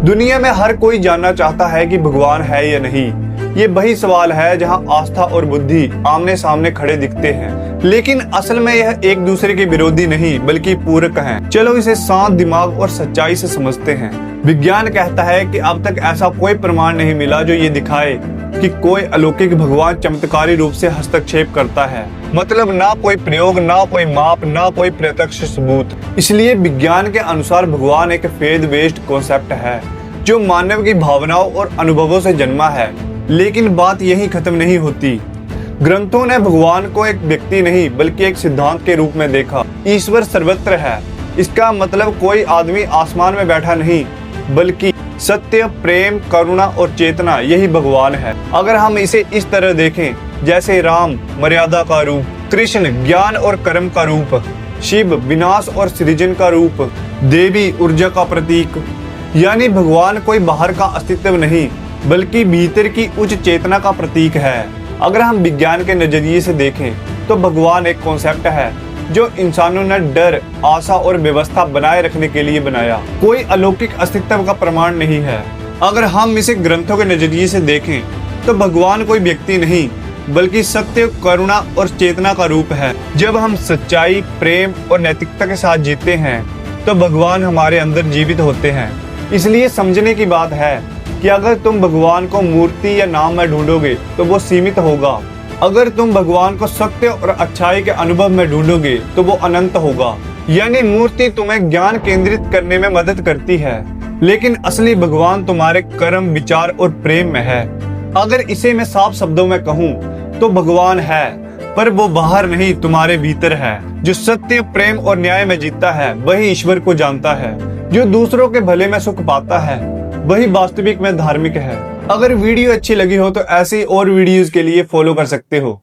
दुनिया में हर कोई जानना चाहता है कि भगवान है या नहीं। ये वही सवाल है जहां आस्था और बुद्धि आमने सामने खड़े दिखते हैं, लेकिन असल में यह एक दूसरे के विरोधी नहीं बल्कि पूरक हैं। चलो इसे शांत दिमाग और सच्चाई से समझते हैं। विज्ञान कहता है कि अब तक ऐसा कोई प्रमाण नहीं मिला जो ये दिखाए कि कोई अलौकिक भगवान चमत्कारी रूप से हस्तक्षेप करता है। मतलब ना कोई प्रयोग, ना कोई माप, ना कोई प्रत्यक्ष सबूत। इसलिए विज्ञान के अनुसार भगवान एक फेथ बेस्ड कॉन्सेप्ट है जो मानव की भावनाओं और अनुभवों से जन्मा है। लेकिन बात यही खत्म नहीं होती। ग्रंथों ने भगवान को एक व्यक्ति नहीं बल्कि एक सिद्धांत के रूप में देखा। ईश्वर सर्वत्र है, इसका मतलब कोई आदमी आसमान में बैठा नहीं, बल्कि सत्य, प्रेम, करुणा और चेतना यही भगवान है। अगर हम इसे इस तरह देखें जैसे राम मर्यादा का रूप, कृष्ण ज्ञान और कर्म का रूप, शिव विनाश और सृजन का रूप, देवी ऊर्जा का प्रतीक, यानी भगवान कोई बाहर का अस्तित्व नहीं बल्कि भीतर की उच्च चेतना का प्रतीक है। अगर हम विज्ञान के नजरिए से देखें तो भगवान एक कॉन्सेप्ट है जो इंसानों ने डर, आशा और व्यवस्था बनाए रखने के लिए बनाया। कोई अलौकिक अस्तित्व का प्रमाण नहीं है। अगर हम इसे ग्रंथों के नजरिए से देखें तो भगवान कोई व्यक्ति नहीं बल्कि सत्य, करुणा और चेतना का रूप है। जब हम सच्चाई, प्रेम और नैतिकता के साथ जीते हैं तो भगवान हमारे अंदर जीवित होते हैं। इसलिए समझने की बात है कि अगर तुम भगवान को मूर्ति या नाम में ढूंढोगे तो वो सीमित होगा। अगर तुम भगवान को सत्य और अच्छाई के अनुभव में ढूंढोगे तो वो अनंत होगा। यानी मूर्ति तुम्हें ज्ञान केंद्रित करने में मदद करती है, लेकिन असली भगवान तुम्हारे कर्म, विचार और प्रेम में है। अगर इसे मैं साफ शब्दों में कहूँ तो भगवान है, पर वो बाहर नहीं, तुम्हारे भीतर है। जो सत्य, प्रेम और न्याय में जीतता है वही ईश्वर को जानता है। जो दूसरों के भले में सुख पाता है वही वास्तविक में धार्मिक है। अगर वीडियो अच्छी लगी हो तो ऐसी और वीडियोस के लिए फॉलो कर सकते हो।